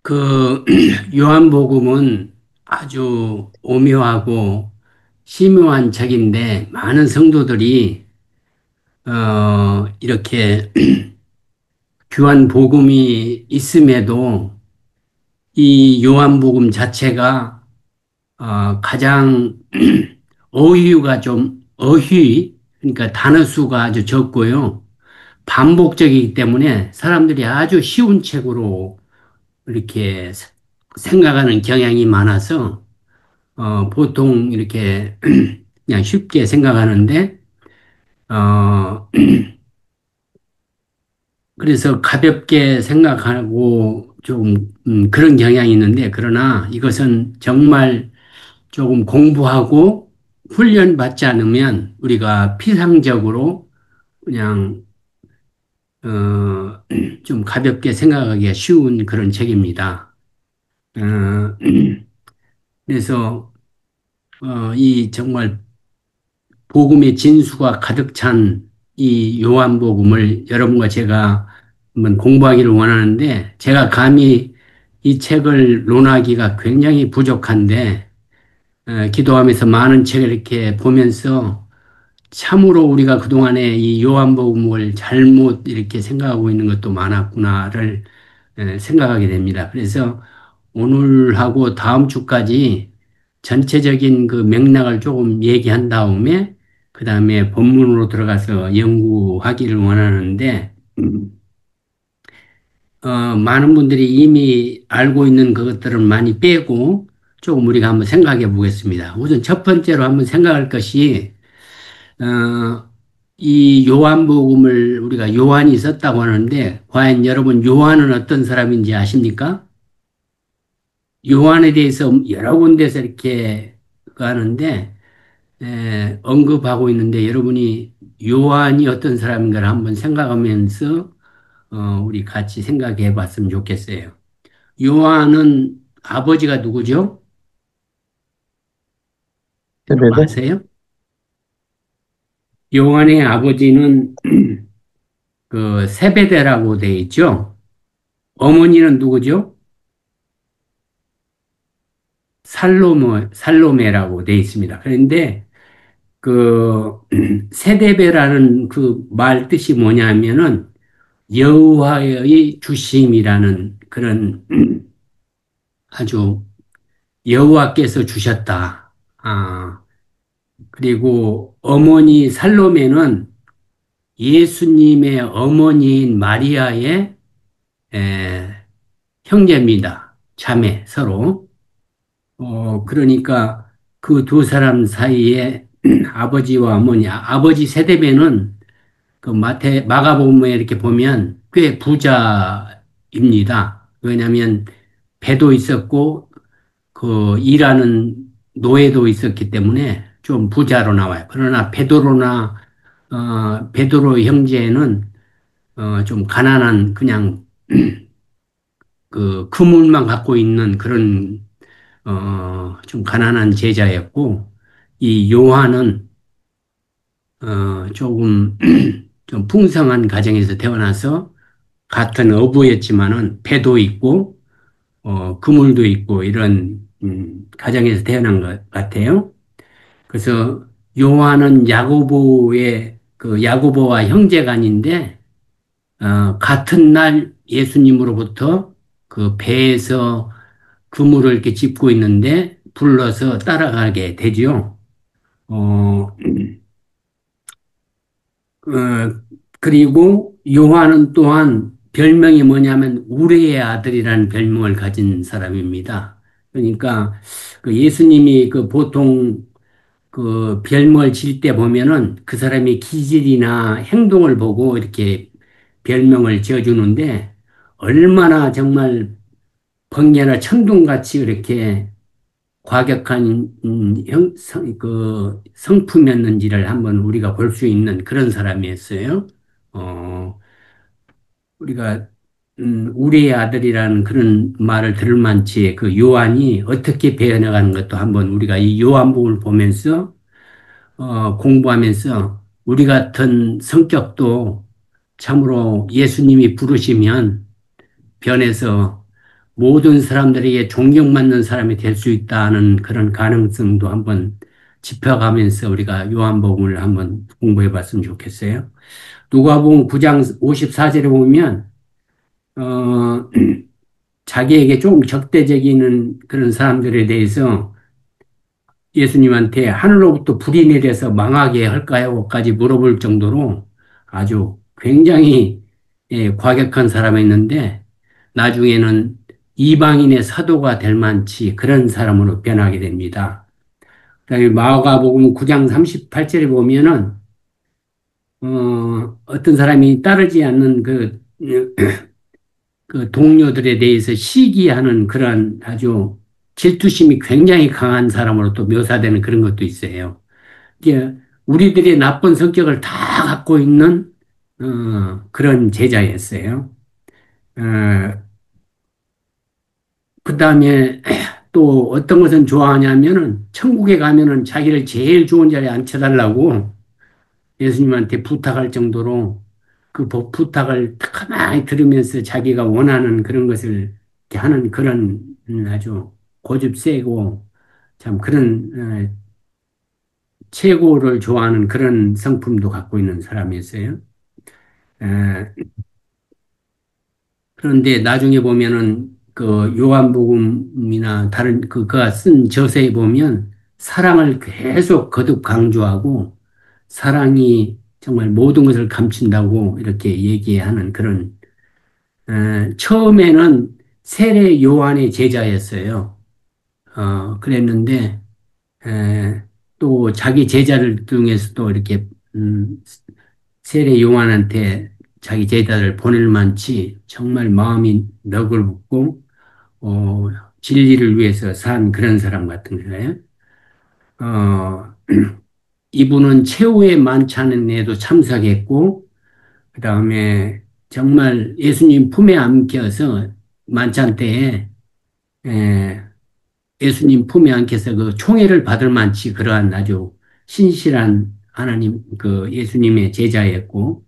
그 요한복음은 아주 오묘하고 심오한 책인데 많은 성도들이 이렇게 귀한 복음이 있음에도 이 요한복음 자체가 가장 어휘가 좀 어휘 그러니까 단어 수가 아주 적고요. 반복적이기 때문에 사람들이 아주 쉬운 책으로 이렇게 생각하는 경향이 많아서 보통 이렇게 그냥 쉽게 생각하는데, 어, 그래서 가볍게 생각하고 좀, 그런 경향이 있는데, 그러나 이것은 정말 조금 공부하고 훈련 받지 않으면 우리가 피상적으로 그냥, 좀 가볍게 생각하기가 쉬운 그런 책입니다. 어, 그래서, 이 정말 복음의 진수가 가득 찬 이 요한복음을 여러분과 제가 한번 공부하기를 원하는데 제가 감히 이 책을 논하기가 굉장히 부족한데 기도하면서 많은 책을 이렇게 보면서 참으로 우리가 그동안에 이 요한복음을 잘못 이렇게 생각하고 있는 것도 많았구나를 생각하게 됩니다. 그래서 오늘하고 다음 주까지 전체적인 그 맥락을 조금 얘기한 다음에 그 다음에 본문으로 들어가서 연구하기를 원하는데 많은 분들이 이미 알고 있는 그것들을 많이 빼고 조금 우리가 한번 생각해 보겠습니다. 우선 첫 번째로 한번 생각할 것이 이 요한복음을 우리가 요한이 썼다고 하는데 과연 여러분 요한은 어떤 사람인지 아십니까? 요한에 대해서 여러 군데서 이렇게 하는데 언급하고 있는데 여러분이 요한이 어떤 사람인가를 한번 생각하면서 우리 같이 생각해 봤으면 좋겠어요. 요한은 아버지가 누구죠? 여러분 세배대? 아세요? 요한의 아버지는 그 세베대라고 돼 있죠. 어머니는 누구죠? 살로메라고 돼 있습니다. 그런데 그 세데베라는 그 말 뜻이 뭐냐면은 여호와의 주심이라는 그런 아주 여호와께서 주셨다. 그리고 어머니 살로메는 예수님의 어머니인 마리아의 에, 형제입니다. 자매 서로. 그러니까 그 두 사람 사이에 아버지와 어머니, 아버지 세대배는 그 마가복음에 이렇게 보면 꽤 부자입니다. 왜냐하면 배도 있었고 그 일하는 노예도 있었기 때문에 좀 부자로 나와요. 그러나 베드로 형제는 좀 가난한 그냥 그 그물만 갖고 있는 그런 좀 가난한 제자였고 이 요한은 조금 좀 풍성한 가정에서 태어나서 같은 어부였지만은 배도 있고 그물도 있고 이런 가정에서 태어난 것 같아요. 그래서 요한은 야고보의 그 야고보와 형제간인데 같은 날 예수님으로부터 그 배에서 그물을 이렇게 짚고 있는데 불러서 따라가게 되죠. 어, 어, 그리고 요한은 또한 별명이 뭐냐면 우레의 아들이라는 별명을 가진 사람입니다. 그러니까 그 예수님이 그 보통 그 별명을 질 때 보면은 그 사람의 기질이나 행동을 보고 이렇게 별명을 지어주는데 얼마나 정말 번개나 천둥같이 이렇게 과격한 그 성품이었는지를 한번 우리가 볼 수 있는 그런 사람이었어요. 어, 우리가 우리의 아들이라는 그런 말을 들을 만치 그 요한이 어떻게 배워나가는 것도 한번 우리가 이 요한복음을 보면서 공부하면서 우리 같은 성격도 참으로 예수님이 부르시면 변해서 모든 사람들에게 존경받는 사람이 될 수 있다는 그런 가능성도 한번 짚어가면서 우리가 요한복음을 한번 공부해 봤으면 좋겠어요. 누가복음 9장 54절에 보면 어, 자기에게 좀 적대적인 그런 사람들에 대해서 예수님한테 하늘로부터 불이 내려서 망하게 할까요?까지 물어볼 정도로 아주 굉장히 과격한 사람이었는데 나중에는 이방인의 사도가 될 만치 그런 사람으로 변하게 됩니다. 그다음에 마가복음 9장 38절에 보면은 어떤 사람이 따르지 않는 그 동료들에 대해서 시기하는 그러한 아주 질투심이 굉장히 강한 사람으로 또 묘사되는 그런 것도 있어요. 이게 우리들의 나쁜 성격을 다 갖고 있는 그런 제자였어요. 어, 그다음에 또 어떤 것은 좋아하냐면은 천국에 가면은 자기를 제일 좋은 자리에 앉혀달라고 예수님한테 부탁할 정도로 그 부탁을 가만히 들으면서 자기가 원하는 그런 것을 이렇게 하는 그런 아주 고집 세고 참 그런 최고를 좋아하는 그런 성품도 갖고 있는 사람이었어요. 에, 그런데 나중에 보면은 그 요한복음이나 다른 그가 쓴 저서에 보면 사랑을 계속 거듭 강조하고 사랑이 정말 모든 것을 감춘다고 이렇게 얘기하는 그런 처음에는 세례 요한의 제자였어요. 그랬는데 또 자기 제자를 중에서도 이렇게 세례 요한한테 자기 제자를 보낼 만치 정말 마음이 너글고 어, 진리를 위해서 산 그런 사람 같은 거예요. 어, 이분은 최후의 만찬에도 참석했고 그다음에 정말 예수님 품에 안겨서 만찬 때에 에, 예수님 품에 안겨서 그 총애를 받을 만치 그러한 아주 신실한 하나님 그 예수님의 제자였고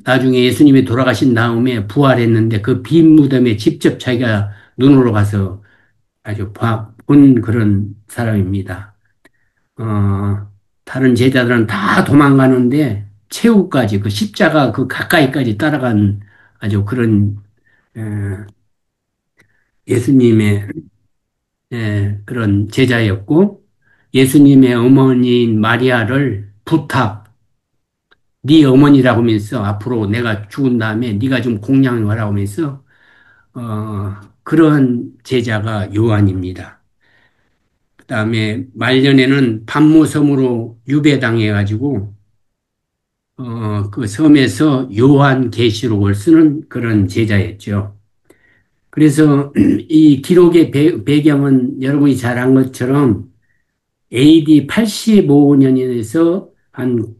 나중에 예수님이 돌아가신 다음에 부활했는데 그 빈 무덤에 직접 자기가 눈으로 가서 아주 본 그런 사람입니다. 다른 제자들은 다 도망가는데 최후까지 그 십자가 그 가까이까지 따라간 아주 그런 에, 예수님의 그런 제자였고 예수님의 어머니인 마리아를 네 어머니라고 하면서 앞으로 내가 죽은 다음에 네가 좀 공양을 하라고 하면서 그러한 제자가 요한입니다. 그다음에 말년에는 밤모섬으로 유배당해가지고 그 섬에서 요한 계시록을 쓰는 그런 제자였죠. 그래서 이 기록의 배경은 여러분이 잘 안 것처럼 AD 85년에서 한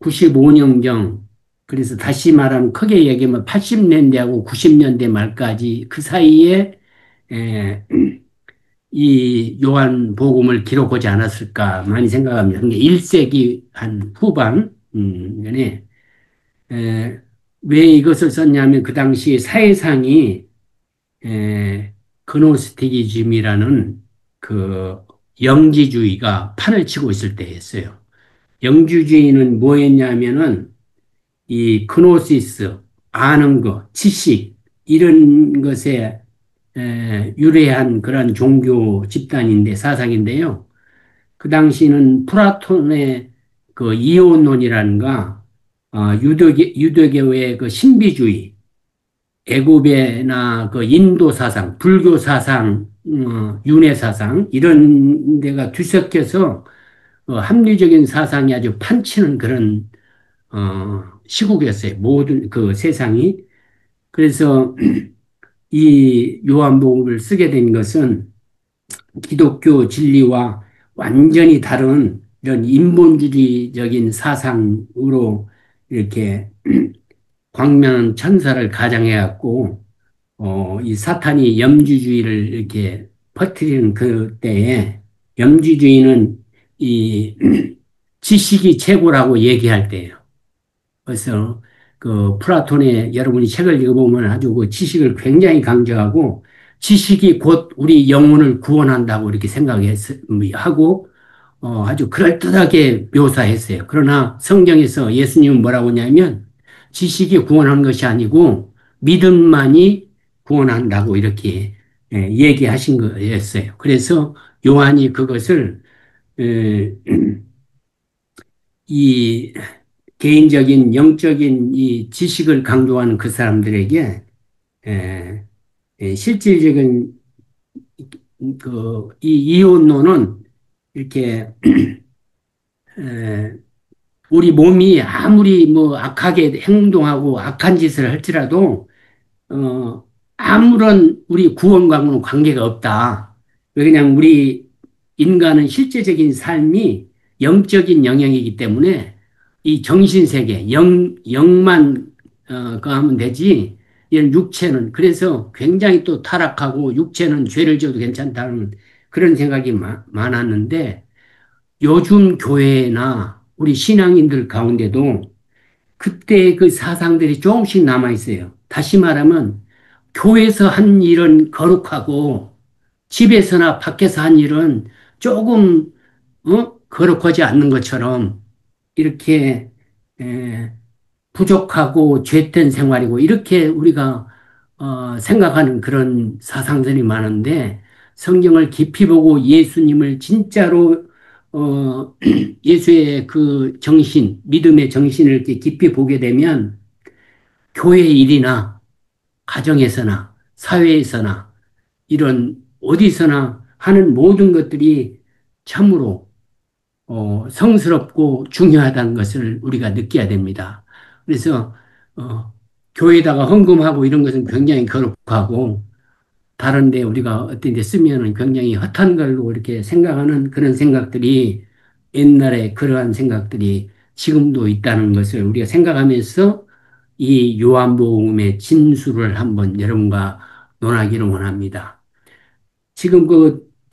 95년경, 그래서 다시 말하면 크게 얘기하면 80년대하고 90년대 말까지 그 사이에 에, 이 요한 복음을 기록하지 않았을까 많이 생각합니다. 그게 1세기 한 후반, 전에 에, 왜 이것을 썼냐면 그 당시 사회상이 그노스티기즘이라는 그 영지주의가 판을 치고 있을 때였어요. 영지주의는 뭐였냐면은 이 그노시스, 아는 것, 지식, 이런 것에 유래한 그런 종교 집단인데, 사상인데요. 그 당시는 플라톤의 그 이혼론이라는가, 유대교의 그 신비주의, 애고베나 그 인도 사상, 불교 사상, 윤회 사상, 이런 데가 뒤섞여서 합리적인 사상이 아주 판치는 그런 시국이었어요. 모든 그 세상이. 그래서 이 요한복음을 쓰게 된 것은 기독교 진리와 완전히 다른 이런 인본주의적인 사상으로 이렇게 광명한 천사를 가장해 갖고 이 사탄이 염주주의를 이렇게 퍼뜨리는 그때에 염주주의는 이 지식이 최고라고 얘기할 때예요. 그래서 그 플라톤의 여러분이 책을 읽어보면 아주 그 지식을 굉장히 강조하고 지식이 곧 우리 영혼을 구원한다고 이렇게 생각하고 아주 그럴듯하게 묘사했어요. 그러나 성경에서 예수님은 뭐라고 하냐면 지식이 구원하는 것이 아니고 믿음만이 구원한다고 이렇게 얘기하신 거였어요. 그래서 요한이 그것을 에, 이 개인적인 영적인 이 지식을 강조하는 그 사람들에게 에, 실질적인 그 이 이혼론은 이렇게 에, 우리 몸이 아무리 뭐 악하게 행동하고 악한 짓을 할지라도 어, 아무런 우리 구원과는 관계가 없다. 그냥 우리 인간은 실제적인 삶이 영적인 영역이기 때문에 이 정신세계, 영만, 그 하면 되지. 이런 육체는, 그래서 굉장히 또 타락하고 육체는 죄를 져도 괜찮다는 그런 생각이 많았는데 요즘 교회나 우리 신앙인들 가운데도 그때 그 사상들이 조금씩 남아 있어요. 다시 말하면 교회에서 한 일은 거룩하고 집에서나 밖에서 한 일은 조금 거룩하지 않는 것처럼 이렇게 에, 부족하고 죄된 생활이고 이렇게 우리가 생각하는 그런 사상들이 많은데 성경을 깊이 보고 예수님을 진짜로 예수의 그 정신, 믿음의 정신을 이렇게 깊이 보게 되면 교회 일이나 가정에서나 사회에서나 이런 어디서나 하는 모든 것들이 참으로 성스럽고 중요하다는 것을 우리가 느껴야 됩니다. 그래서 교회에다가 헌금하고 이런 것은 굉장히 거룩하고 다른데 우리가 어떤 데 쓰면은 굉장히 헛한 걸로 이렇게 생각하는 그런 생각들이 옛날에 그러한 생각들이 지금도 있다는 것을 우리가 생각하면서 이 요한복음의 진수를 한번 여러분과 논하기를 원합니다. 지금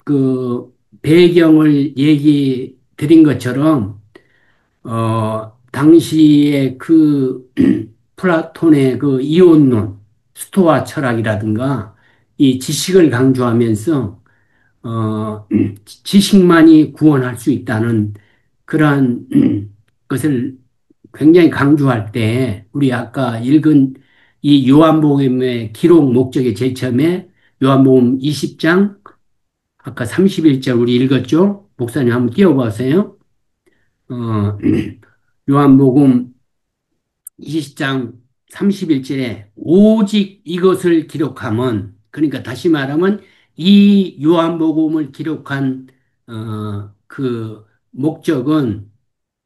그 배경을 얘기 드린 것처럼 당시에 그 플라톤의 그 이원론, 스토아 철학이라든가 이 지식을 강조하면서 지식만이 구원할 수 있다는 그러한 것을 굉장히 강조할 때 우리 아까 읽은 이 요한복음의 기록 목적의 제일 처음에 요한복음 20장 아까 31절 우리 읽었죠? 목사님 한번 띄워보세요. 어, 요한복음 20장 31절에 오직 이것을 기록함은 그러니까 다시 말하면 이 요한복음을 기록한 그 목적은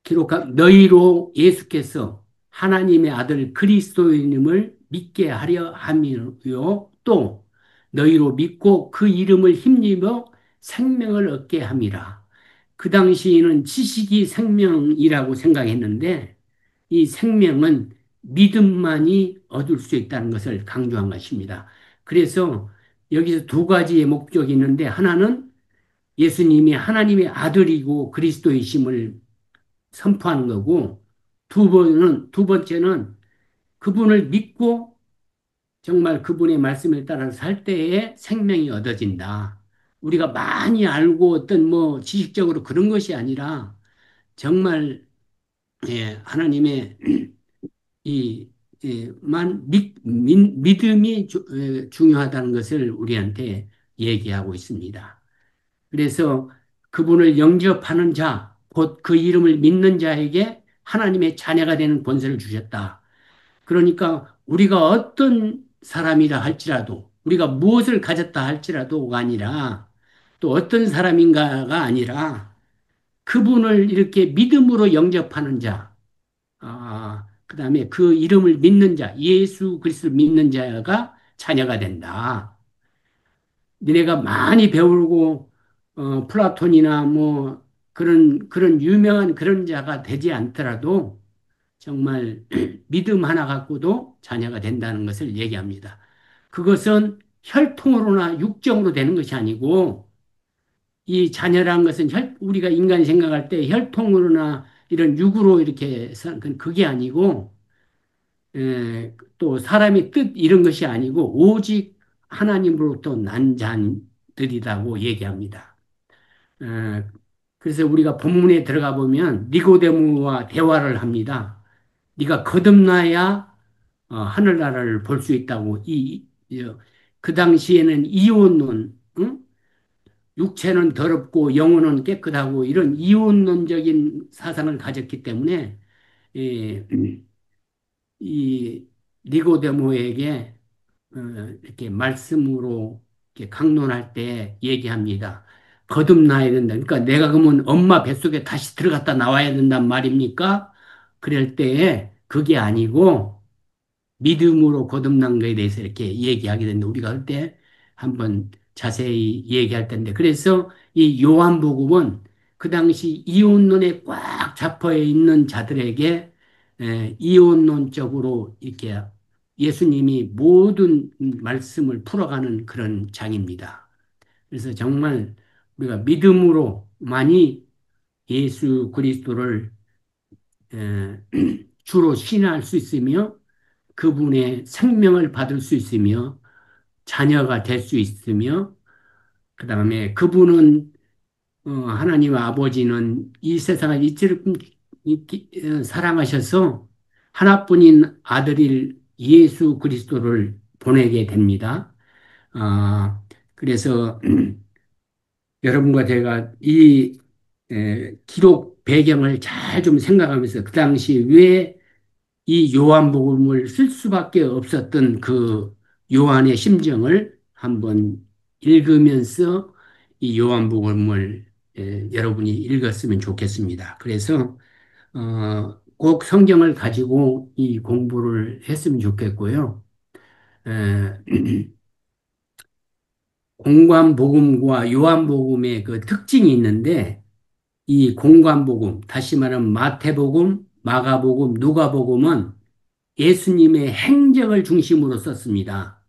기록한 너희로 예수께서 하나님의 아들 그리스도인임을 믿게 하려 함이요 또 너희로 믿고 그 이름을 힘입어 생명을 얻게 함이라. 그 당시에는 지식이 생명이라고 생각했는데 이 생명은 믿음만이 얻을 수 있다는 것을 강조한 것입니다. 그래서 여기서 두 가지의 목적이 있는데 하나는 예수님이 하나님의 아들이고 그리스도이심을 선포하는 거고 두 번째는 그분을 믿고 정말 그분의 말씀에 따라서 살 때에 생명이 얻어진다. 우리가 많이 알고 어떤 뭐 지식적으로 그런 것이 아니라 정말 하나님의 이, 믿음이 중요하다는 것을 우리한테 얘기하고 있습니다. 그래서 그분을 영접하는 자, 곧 그 이름을 믿는 자에게 하나님의 자녀가 되는 권세를 주셨다. 그러니까 우리가 어떤 사람이라 할지라도, 우리가 무엇을 가졌다 할지라도가 아니라, 또 어떤 사람인가가 아니라, 그분을 이렇게 믿음으로 영접하는 자, 그 다음에 그 이름을 믿는 자, 예수 그리스도를 믿는 자가 자녀가 된다. 니네가 많이 배우고, 플라톤이나 뭐, 그런 유명한 그런 자가 되지 않더라도 정말 믿음 하나 갖고도 자녀가 된다는 것을 얘기합니다. 그것은 혈통으로나 육정으로 되는 것이 아니고, 이 자녀라는 것은 우리가 인간이 생각할 때 혈통으로나 이런 육으로 이렇게 그게 아니고, 또 사람의 뜻 이런 것이 아니고 오직 하나님으로부터 난 자들이라고 얘기합니다. 에, 그래서 우리가 본문에 들어가 보면 니고데모와 대화를 합니다. 네가 거듭나야 하늘나라를 볼 수 있다고 그 당시에는 이혼론, 응? 육체는 더럽고 영혼은 깨끗하고 이런 이혼론적인 사상을 가졌기 때문에 이, 이 니고데모에게 이렇게 말씀으로 이렇게 강론할 때 얘기합니다. 거듭나야 된다. 그러니까 내가 그러면 엄마 뱃속에 다시 들어갔다 나와야 된단 말입니까? 그럴 때에 그게 아니고 믿음으로 거듭난 것에 대해서 이렇게 얘기하게 되는데 우리가 그때 한번 자세히 얘기할 텐데 그래서 이 요한복음은 그 당시 이혼론에 꽉 잡혀 있는 자들에게 이혼론적으로 이렇게 예수님이 모든 말씀을 풀어가는 그런 장입니다. 그래서 정말 우리가 믿음으로 많이 예수 그리스도를 에, 주로 신뢰할 수 있으며 그분의 생명을 받을 수 있으며 자녀가 될 수 있으며 그 다음에 그분은 하나님 아버지는 이 세상을 이처럼 사랑하셔서 하나뿐인 아들일 예수 그리스도를 보내게 됩니다. 아, 그래서 여러분과 제가 이 기록 배경을 잘 좀 생각하면서 그 당시 왜 이 요한복음을 쓸 수밖에 없었던 그 요한의 심정을 한번 읽으면서 이 요한복음을 여러분이 읽었으면 좋겠습니다. 그래서 꼭 성경을 가지고 이 공부를 했으면 좋겠고요. 에, 공관복음과 요한복음의 그 특징이 있는데 이 공관복음, 다시 말하면 마태복음, 마가복음, 누가복음은 예수님의 행적을 중심으로 썼습니다.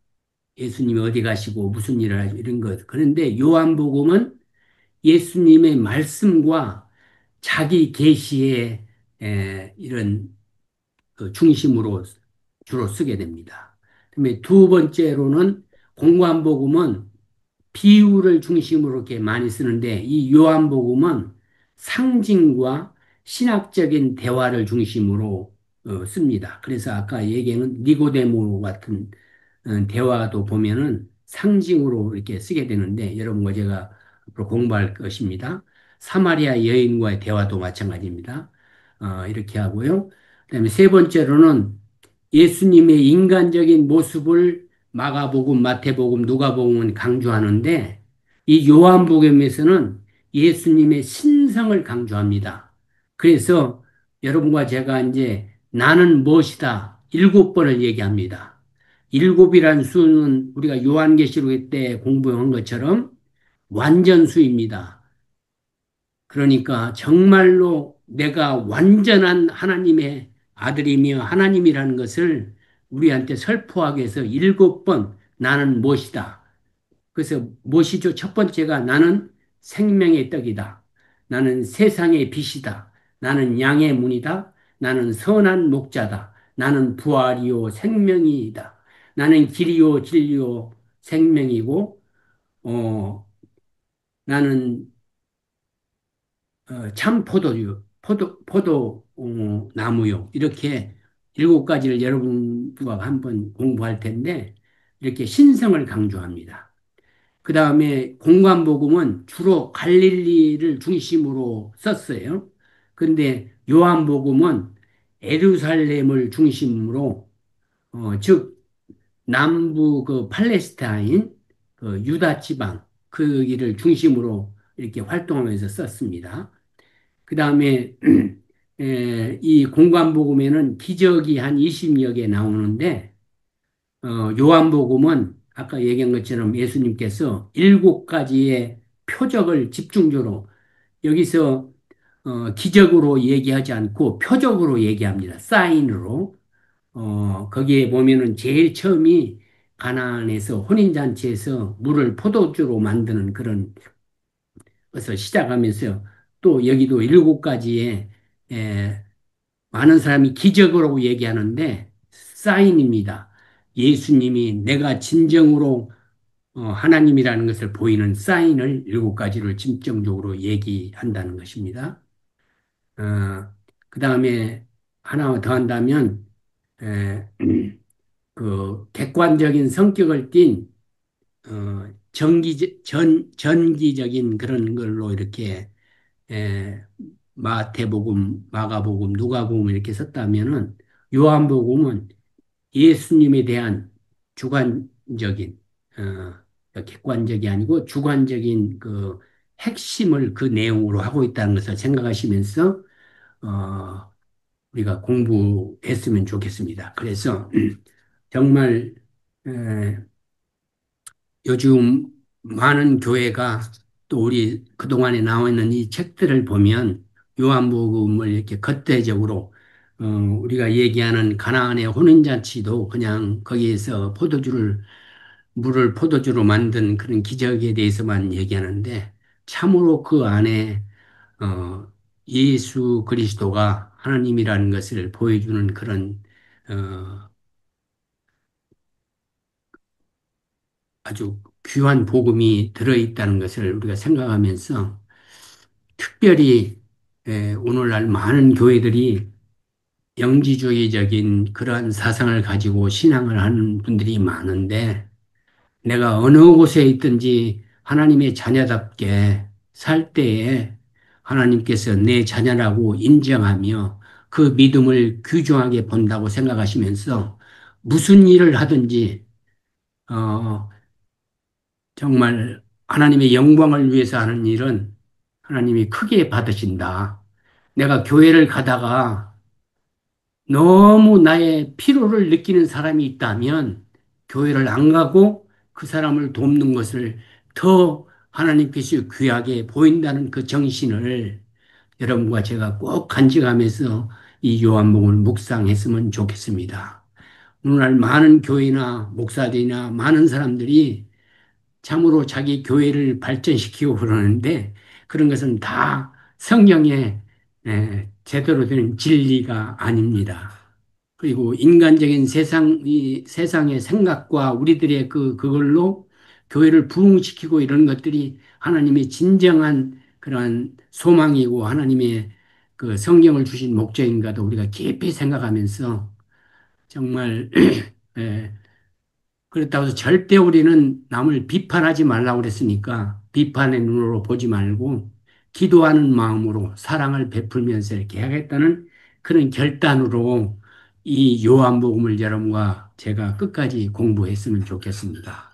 예수님이 어디 가시고 무슨 일을 하시고 이런 것. 그런데 요한복음은 예수님의 말씀과 자기 계시의 이런 그 중심으로 주로 쓰게 됩니다. 그다음에 두 번째로는 공관복음은 비유를 중심으로 이렇게 많이 쓰는데 이 요한복음은 상징과 신학적인 대화를 중심으로 씁니다. 그래서 아까 얘기한 니고데모 같은 대화도 보면은 상징으로 이렇게 쓰게 되는데 여러분과 제가 앞으로 공부할 것입니다. 사마리아 여인과의 대화도 마찬가지입니다. 이렇게 하고요. 그다음에 세 번째로는 예수님의 인간적인 모습을 마가복음, 마태복음, 누가복음은 강조하는데 이 요한복음에서는 예수님의 신성을 강조합니다. 그래서 여러분과 제가 이제 나는 무엇이다 일곱 번을 얘기합니다. 일곱이란 수는 우리가 요한계시록 때 공부한 것처럼 완전수입니다. 그러니까 정말로 내가 완전한 하나님의 아들이며 하나님이라는 것을 우리한테 설포하기 위해서 일곱 번 나는 무엇이다. 그래서 무엇이죠? 첫 번째가 나는 생명의 떡이다. 나는 세상의 빛이다. 나는 양의 문이다. 나는 선한 목자다. 나는 부활이요 생명이다. 나는 길이요 진리요 생명이고 나는 참 포도주, 포도 나무요. 이렇게 일곱 가지를 여러분과 한번 공부할 텐데 이렇게 신성을 강조합니다. 그 다음에 공관복음은 주로 갈릴리를 중심으로 썼어요. 근데 요한복음은 예루살렘을 중심으로 즉 남부 그 팔레스타인 그 유다 지방 그 일을 중심으로 이렇게 활동하면서 썼습니다. 그 다음에 이 공관복음에는 기적이 한 20여 개 나오는데 요한복음은 아까 얘기한 것처럼 예수님께서 일곱 가지의 표적을 집중적으로 여기서 기적으로 얘기하지 않고 표적으로 얘기합니다. 사인으로. 거기에 보면은 제일 처음이 가나안에서 혼인잔치에서 물을 포도주로 만드는 그런 것을 시작하면서 또 여기도 일곱 가지의 에, 많은 사람이 기적으로 얘기하는데 사인입니다. 예수님이 내가 진정으로 하나님이라는 것을 보이는 사인을 일곱 가지를 집중적으로 얘기한다는 것입니다. 그 다음에 하나 더 한다면, 에, 그 객관적인 성격을 띤 전기적인 그런 걸로 이렇게 에, 마태복음, 마가복음, 누가복음 이렇게 썼다면은 요한복음은 예수님에 대한 주관적인 객관적이 아니고 주관적인 그 핵심을 그 내용으로 하고 있다는 것을 생각하시면서 어, 우리가 공부했으면 좋겠습니다. 그래서 정말 에, 요즘 많은 교회가 또 우리 그동안에 나와 있는 이 책들을 보면 요한복음을 이렇게 겉대적으로 우리가 얘기하는 가나안의 혼인잔치도 그냥 거기에서 물을 포도주로 만든 그런 기적에 대해서만 얘기하는데 참으로 그 안에 어, 예수 그리스도가 하나님이라는 것을 보여주는 그런 어, 아주 귀한 복음이 들어있다는 것을 우리가 생각하면서 특별히 오늘날 많은 교회들이 영지주의적인 그러한 사상을 가지고 신앙을 하는 분들이 많은데 내가 어느 곳에 있든지 하나님의 자녀답게 살 때에 하나님께서 내 자녀라고 인정하며 그 믿음을 귀중하게 본다고 생각하시면서 무슨 일을 하든지 어, 정말 하나님의 영광을 위해서 하는 일은 하나님이 크게 받으신다. 내가 교회를 가다가 너무 나의 피로를 느끼는 사람이 있다면 교회를 안 가고 그 사람을 돕는 것을 더 하나님께서 귀하게 보인다는 그 정신을 여러분과 제가 꼭 간직하면서 이 요한복음을 묵상했으면 좋겠습니다. 오늘날 많은 교회나 목사들이나 많은 사람들이 참으로 자기 교회를 발전시키고 그러는데 그런 것은 다 성경의 제대로 된 진리가 아닙니다. 그리고 인간적인 이 세상의 생각과 우리들의 그걸로 교회를 부흥시키고 이런 것들이 하나님의 진정한 그러한 소망이고 하나님의 그 성경을 주신 목적인가도 우리가 깊이 생각하면서 정말 그렇다고 해서 절대 우리는 남을 비판하지 말라고 그랬으니까 비판의 눈으로 보지 말고 기도하는 마음으로 사랑을 베풀면서 이렇게 하겠다는 그런 결단으로 이 요한복음을 여러분과 제가 끝까지 공부했으면 좋겠습니다.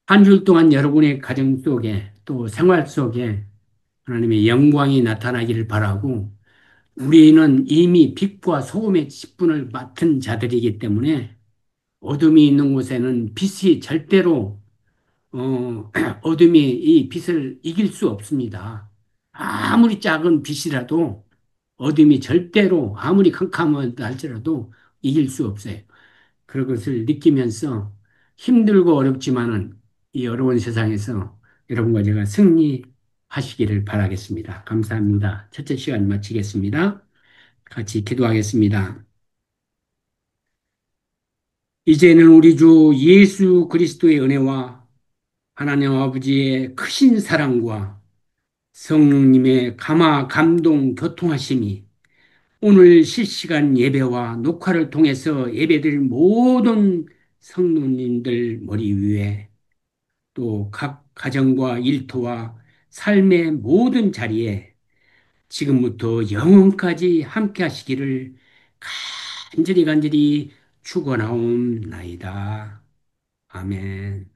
한 주 동안 여러분의 가정 속에 또 생활 속에 하나님의 영광이 나타나기를 바라고 우리는 이미 빛과 소금의 직분을 맡은 자들이기 때문에 어둠이 있는 곳에는 빛이 절대로 어둠이 이 빛을 이길 수 없습니다. 아무리 작은 빛이라도 어둠이 절대로 아무리 캄캄하다 할지라도 이길 수 없어요. 그런 것을 느끼면서 힘들고 어렵지만은 이 어려운 세상에서 여러분과 제가 승리하시기를 바라겠습니다. 감사합니다. 첫째 시간 마치겠습니다. 같이 기도하겠습니다. 이제는 우리 주 예수 그리스도의 은혜와 하나님 아버지의 크신 사랑과 성령님의 감화, 감동, 교통하심이 오늘 실시간 예배와 녹화를 통해서 예배드릴 모든 성도님들 머리 위에 또 각 가정과 일터와 삶의 모든 자리에 지금부터 영원까지 함께 하시기를 간절히 간절히 축원하옵나이다. 아멘.